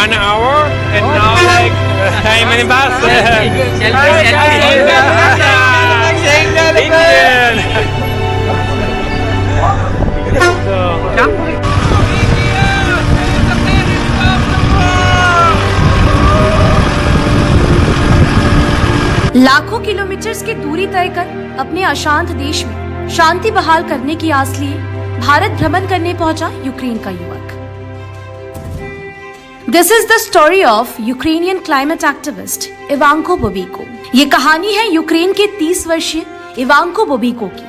1 hour, and now like hey, minibus. Indian. लाखों kilometre की दूरी तय कर अपने अशांत देश में शांति बहाल करने की आस लिए भारत भ्रमण करने पहुंचा यूक्रेन का युवक। This is the story of Ukrainian climate activist Ivanko Bobyko. ये कहानी है यूक्रेन के 30 वर्षीय इवांको बोबिको की।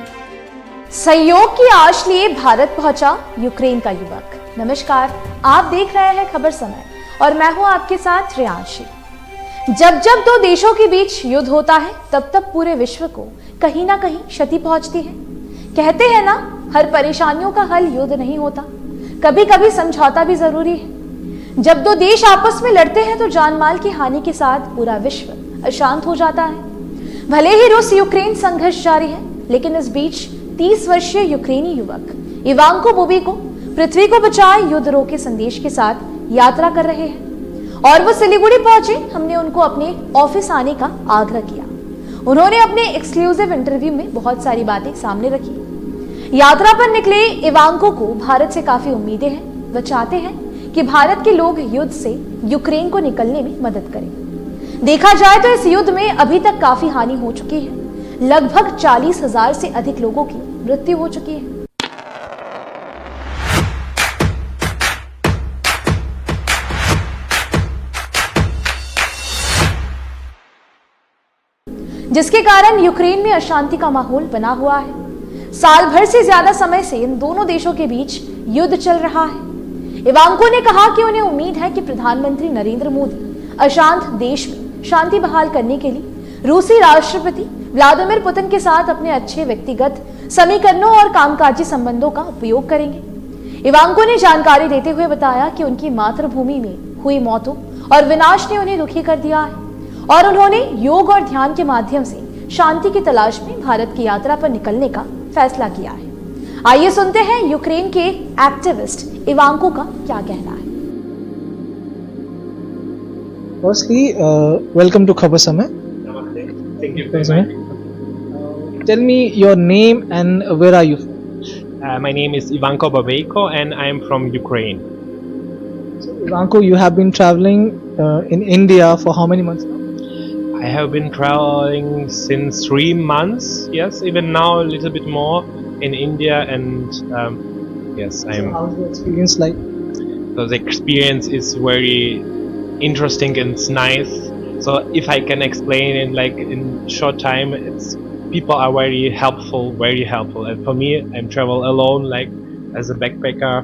सहयोग की आश लिए भारत पहुंचा यूक्रेन का युवक। नमस्कार, आप देख रहे हैं खबर समय और मैं हूं आपके साथ रियांशी। जब जब दो देशों के बीच युद्ध होता है तब तब पूरे विश्व को कहीं ना कहीं क्षति पहुंचती है। कहते हैं ना, हर परेशानियों का हल युद्ध नहीं होता, कभी कभी समझौता भी जरूरी है। जब दो देश आपस में लड़ते हैं तो जानमाल की हानि के साथ पूरा विश्व अशांत हो जाता है। भले ही रूस यूक्रेन संघर्ष जारी है, लेकिन इस बीच 30 वर्षीय यूक्रेनी युवक इवांको बोबिको पृथ्वी को बचाए युद्ध रोके संदेश के साथ यात्रा कर रहे हैं और वो सिलीगुड़ी पहुंचे। हमने उनको अपने ऑफिस आने का आग्रह किया। उन्होंने अपने एक्सक्लूसिव इंटरव्यू में बहुत सारी बातें सामने रखी। यात्रा पर निकले इवांको को भारत से काफी उम्मीदें हैं। वह चाहते हैं कि भारत के लोग युद्ध से यूक्रेन को निकलने में मदद करें। देखा जाए तो इस युद्ध में अभी तक काफी हानि हो चुकी है। लगभग 40,000 से अधिक लोगों की मृत्यु हो चुकी है। जिसके कारण यूक्रेन में अशांति का माहौल बना हुआ है। साल भर से ज्यादा समय से इन दोनों देशों के बीच युद्ध चल रहा है। इवांको ने कहा कि उन्हें उम्मीद है कि प्रधानमंत्री नरेंद्र मोदी अशांत देश में शांति बहाल करने के लिए रूसी राष्ट्रपति व्लादिमीर पुतिन के साथ अपने अच्छे व्यक्तिगत समीकरणों और कामकाजी संबंधों का उपयोग करेंगे। इवांको ने जानकारी देते हुए बताया कि उनकी मातृभूमि में हुई मौतों और विनाश ने उन्हें दुखी कर दिया है और उन्होंने योग और ध्यान के माध्यम से शांति की तलाश में भारत की यात्रा पर निकलने का फैसला किया है। आइए सुनते हैं यूक्रेन के एक्टिविस्ट इवांको का क्या कहना है। Firstly, welcome to Khabar Samay. Namaste. Thank you very much. Tell me your name and where are you from? My name is Ivanko Bobico and I am from Ukraine. So, Ivanko, you have been traveling in India for how many months now? I have been traveling since 3 months. Yes, even now a little bit more in India, and yes, I am. So how's the experience like? So the experience is very interesting and it's nice. So if I can explain in short time, it's people are very helpful, and for me, I'm travel alone as a backpacker.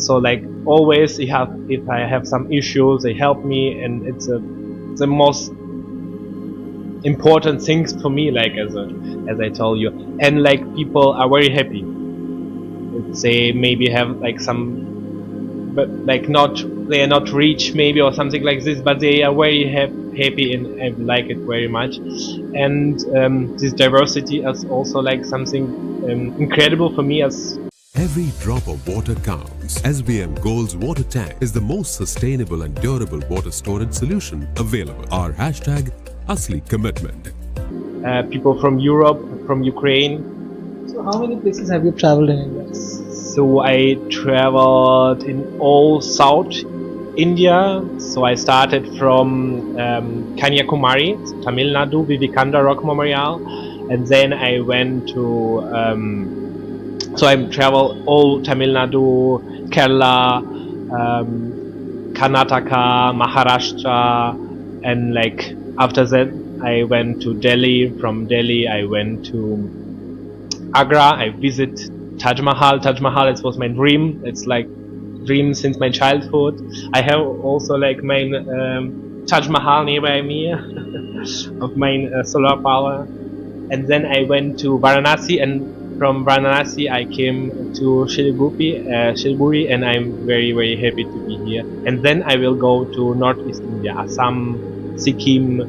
So always, if I have some issues, they help me, and it's the most important things for me, as I told you, and people are very happy. They maybe have some, but they are not rich maybe or something like this, but they are very happy and I like it very much. And this diversity is also something incredible for me as. Every drop of water counts. SBM Gold's water tank is the most sustainable and durable water storage solution available. Our hashtag Asli Commitment. People from Europe, from Ukraine. So how many places have you traveled in India? So I traveled in all South India. So I started from Kanyakumari, Tamil Nadu, Vivekananda Rock Memorial, and then I went to so I traveled all Tamil Nadu, Kerala, Karnataka, Maharashtra, and after that I went to Delhi. From Delhi I went to Agra. I visit Taj Mahal. Taj Mahal, it was my dream. It's dream since my childhood. I have also my Taj Mahal nearby me of my solar power. And then I went to Varanasi, and from Varanasi I came to Siliguri, and I'm very, very happy to be here. And then I will go to Northeast India, Assam, Sikkim,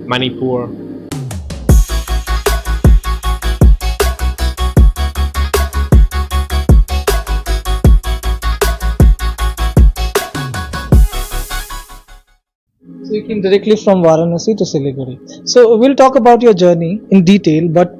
Manipur. You came directly from Varanasi to Siliguri. So we'll talk about your journey in detail, but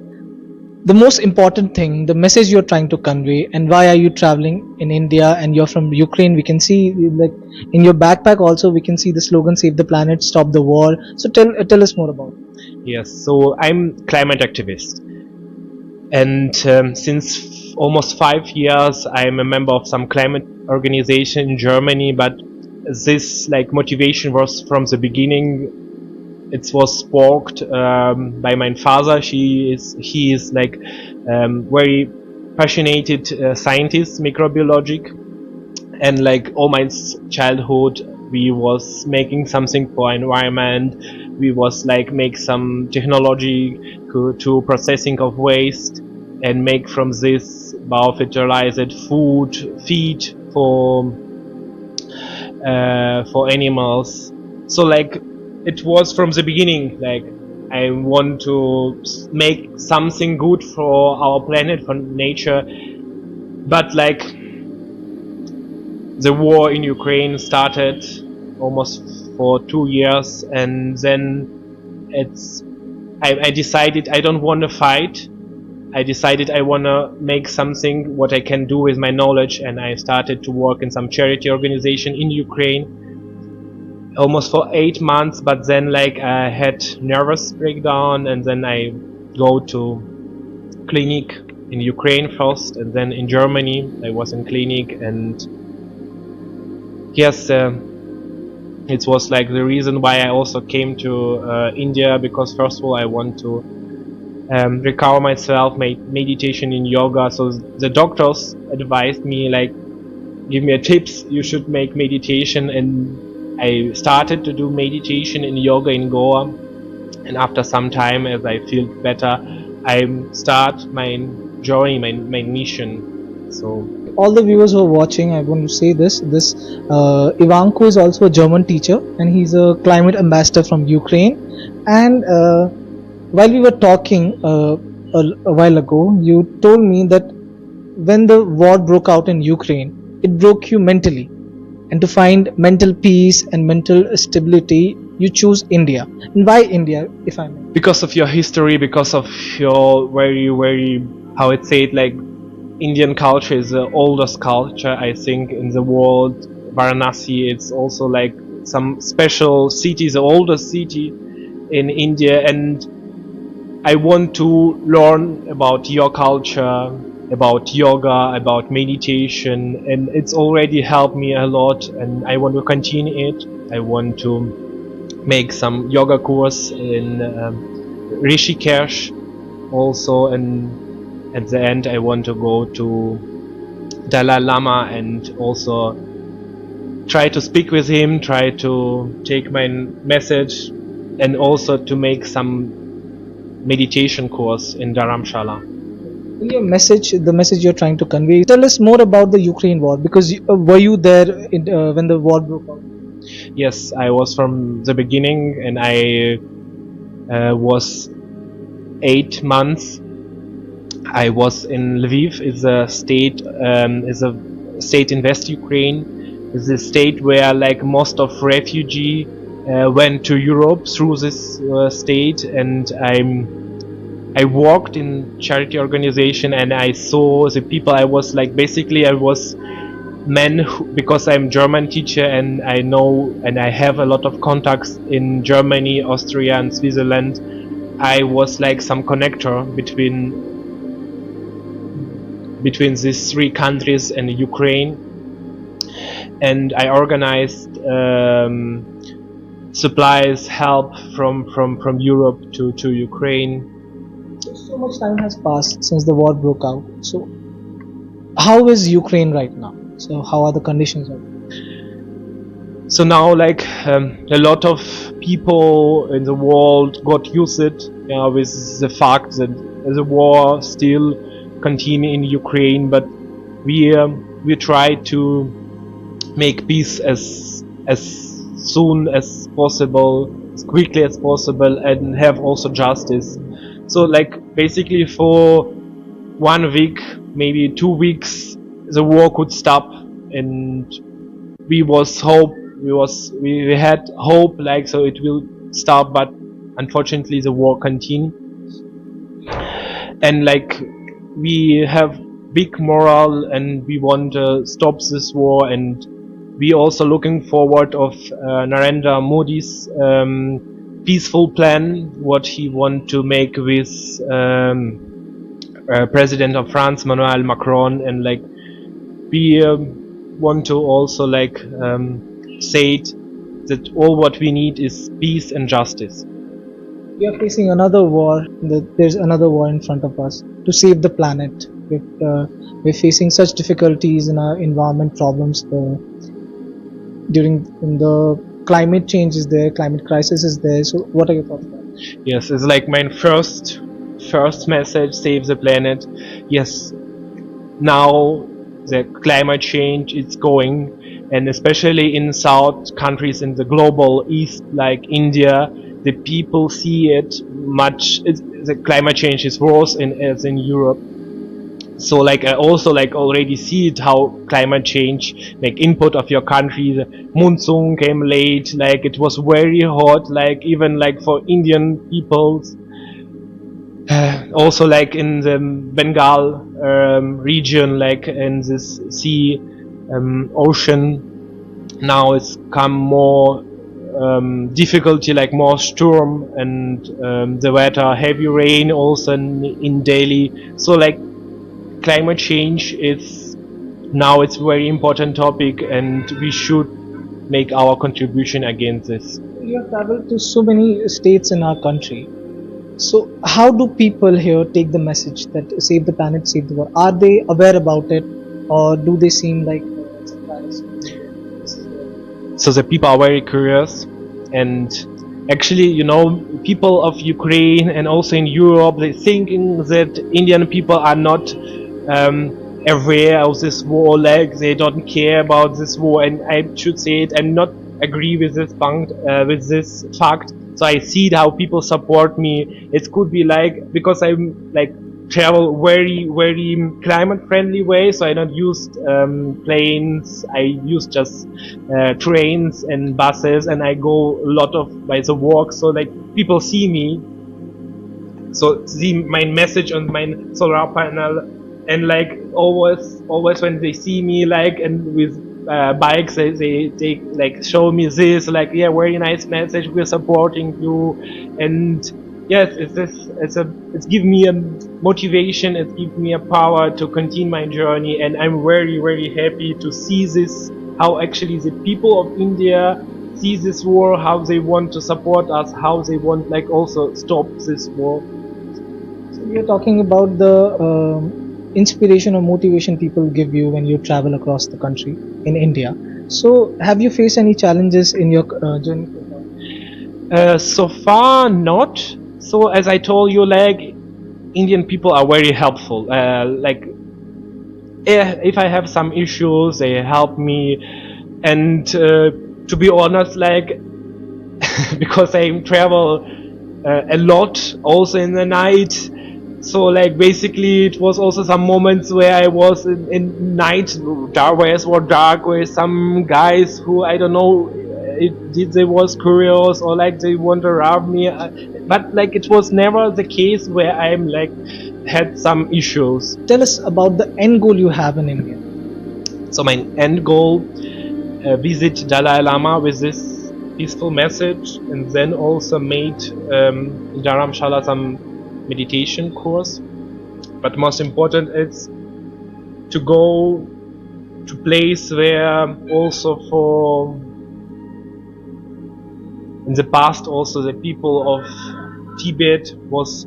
the most important thing, the message you're trying to convey, and why are you traveling in India and you're from Ukraine. We can see, like, in your backpack also we can see the slogan "Save the planet, stop the war." So tell us more about it. Yes, so I'm climate activist, and since almost 5 years I'm a member of some climate organization in Germany. But this like motivation was from the beginning. It was sparked by my father. He is like very passionate scientist, microbiologic, and like all my childhood we was making something for environment. We was like make some technology to processing of waste and make from this biofertilized feed for animals. So like it was from the beginning, like I want to make something good for our planet, for nature. But like the war in Ukraine started almost for 2 years, and then I decided I don't want to fight. I decided I want to make something what I can do with my knowledge, and I started to work in some charity organization in Ukraine almost for 8 months. But then like I had nervous breakdown, and then I go to clinic in Ukraine first, and then in Germany I was in clinic. And yes, it was like the reason why I also came to India, because first of all I want to recover myself, make meditation in yoga. So the doctors advised me, like, give me a tips, you should make meditation, and I started to do meditation in yoga in Goa. And after some time, as I feel better, I start my journey, my mission. So All the viewers who are watching, I want to say this Ivanko is also a German teacher, and he's a climate ambassador from Ukraine. And while we were talking a while ago, you told me that when the war broke out in Ukraine, it broke you mentally, and to find mental peace and mental stability, you choose India. And why India, if I may? because of your history, because of your very, how it say it, like Indian culture is the oldest culture I think in the world. Varanasi, it's also like some special city, the oldest city in India, and I want to learn about your culture, about yoga, about meditation, and it's already helped me a lot, and I want to continue it. I want to make some yoga course in Rishikesh also, and at the end I want to go to Dalai Lama and also try to speak with him, try to take my message, and also to make some meditation course in Dharamshala. In your message, the message you're trying to convey, tell us more about the Ukraine war, because were you there when the war broke out? Yes, I was from the beginning, and I was 8 months. I was in Lviv. Is a state in West Ukraine. It's a state where like most of refugee went to Europe through this state, and I worked in charity organization, and I saw the people. I was like, basically I was because I'm German teacher, and I know and I have a lot of contacts in Germany, Austria and Switzerland. I was like some connector between these three countries and Ukraine, and I organized supplies, help from Europe to Ukraine. So much time has passed since the war broke out. So how is Ukraine right now? So how are the conditions of it? So now like a lot of people in the world got used it with the fact that the war still continue in Ukraine, but we try to make peace as soon as possible, as quickly as possible, and have also justice. So like basically for 1 week, maybe 2 weeks, the war could stop, and we was hope we had hope, like, so it will stop, but unfortunately the war continued. And like, we have big moral and we want to stop this war, and we also looking forward of Narendra Modi's peaceful plan, what he want to make with President of France Emmanuel Macron, and like we want to also like say it, that all what we need is peace and justice. We are facing another war. There's another war in front of us to save the planet. We're facing such difficulties in our environment problems. During the climate change is there, climate crisis is there. So what are your thoughts about it? Yes, it's like my first message: save the planet. Yes, now the climate change is going, and especially in South countries in the global East, like India, the people see it much. The climate change is worse as in Europe. So like I also like already see it, how climate change, like input of your country, the monsoon came late, like it was very hot, like even like for Indian peoples. Also like in the Bengal region, like in this sea, ocean, now it's come more difficulty, like more storm, and the weather, heavy rain also in Delhi. So like climate change is now it's very important topic, and we should make our contribution against this. You have traveled to so many states in our country. So how do people here take the message that save the planet, save the world? Are they aware about it, or do they seem like surprised? So the people are very curious, and actually, you know, people of Ukraine and also in Europe, they thinking that Indian people are not aware of this war, like they don't care about this war, and I should say it, I'm not agree with this fact. So I see how people support me. It could be like, because I'm like travel very climate friendly way, so I don't use planes, I use just trains and buses, and I go a lot of by the walk, so like people see me, so see my message on my solar panel, and like always when they see me, like, and with bikes, they like show me this, like, yeah, very nice message, we're supporting you. And yes, it's give me a motivation, it gives me a power to continue my journey, and I'm very happy to see this, how actually the people of India see this war, how they want to support us, how they want like also stop this war. So you're talking about the inspiration or motivation people give you when you travel across the country in India. So have you faced any challenges in your journey? So far not. So as I told you, like Indian people are very helpful. Like if I have some issues, they help me. And to be honest, like because I travel a lot also in the night, so like basically it was also some moments where I was in night where it was dark, where some guys who I don't know they was curious or like they want to rob me, but like it was never the case where I'm like had some issues. Tell us about the end goal you have in India. So my end goal, visit Dalai Lama with this peaceful message, and then also made in Dharamshala some meditation course. But most important is to go to place where also for in the past also the people of Tibet was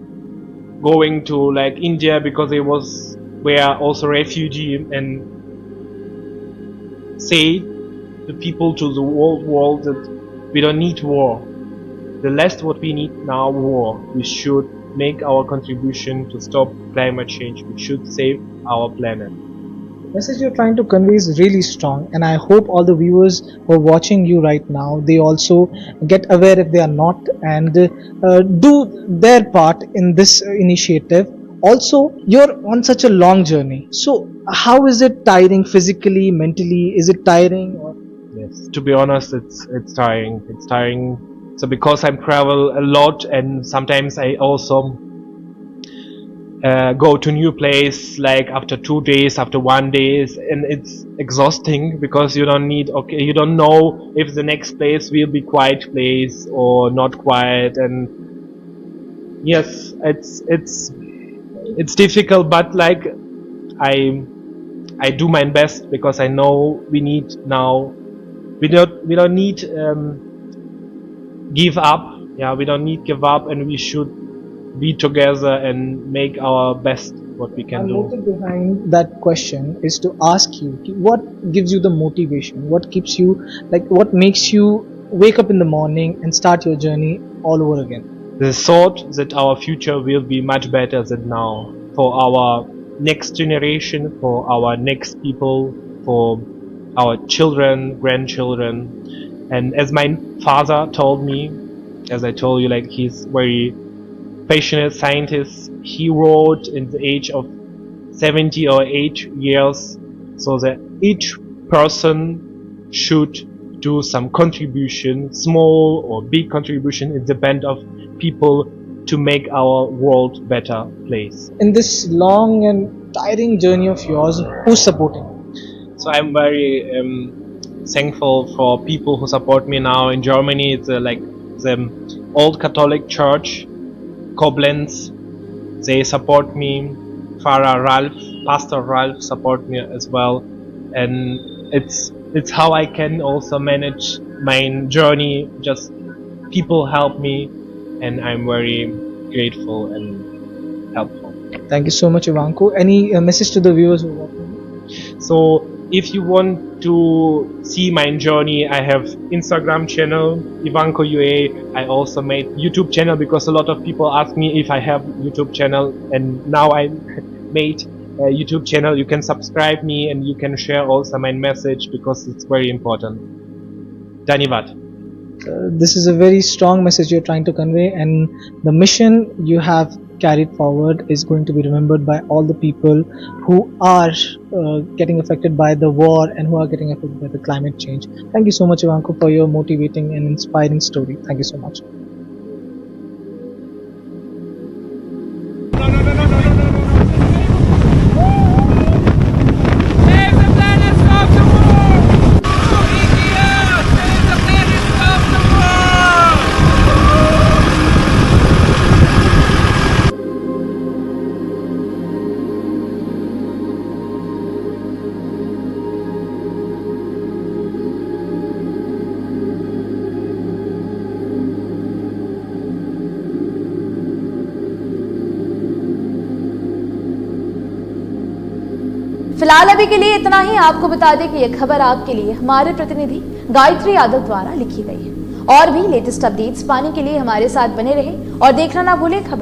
going to like India because they were also refugee, and say the people to the whole world that we don't need war. The last what we need now war. We should make our contribution to stop climate change. We should save our planet. The message you're trying to convey is really strong, and I hope all the viewers who are watching you right now, they also get aware if they are not, and do their part in this initiative. Also, you're on such a long journey, so how is it tiring physically, mentally? Is it tiring? Or? Yes. To be honest, it's tiring. It's tiring. So because I travel a lot, and sometimes I also go to new place like after 2 days, after 1 day, and it's exhausting because you don't know if the next place will be quiet place or not quiet, and yes, it's difficult, but like I do my best because I know we don't need give up. Yeah, we don't need give up, and we should be together and make our best what we can The do. motive behind that question is to ask you, what gives you the motivation? What keeps you, like, what makes you wake up in the morning and start your journey all over again? The thought that our future will be much better than now, for our next generation, for our next people, for our children, grandchildren. And as my father told me, as I told you, like, he's very passionate scientist. He wrote in the age of 70 or 8 years, so that each person should do some contribution, small or big contribution, in the band of people, to make our world better place. In this long and tiring journey of yours, who's supporting you? So I'm very thankful for people who support me now in Germany. It's like the Old Catholic Church, Koblenz. They support me. Pastor Ralph support me as well, and it's how I can also manage my journey. Just people help me, and I'm very grateful and helpful. Thank you so much, Ivanko. Any message to the viewers who are watching? So if you want to see my journey, I have Instagram channel, Ivanko UA. I also made YouTube channel because a lot of people ask me if I have YouTube channel, and now I made a YouTube channel. You can subscribe me and you can share also my message because it's very important. Dhanyavad. This is a very strong message you're trying to convey, and the mission you have carried forward is going to be remembered by all the people who are getting affected by the war and who are getting affected by the climate change. Thank you so much, Ivanko, for your motivating and inspiring story. Thank you so much. फिलहाल अभी के लिए इतना ही। आपको बता दें कि यह खबर आपके लिए हमारे प्रतिनिधि गायत्री यादव द्वारा लिखी गई है। और भी लेटेस्ट अपडेट्स पाने के लिए हमारे साथ बने रहें और देखना ना भूलें खबर।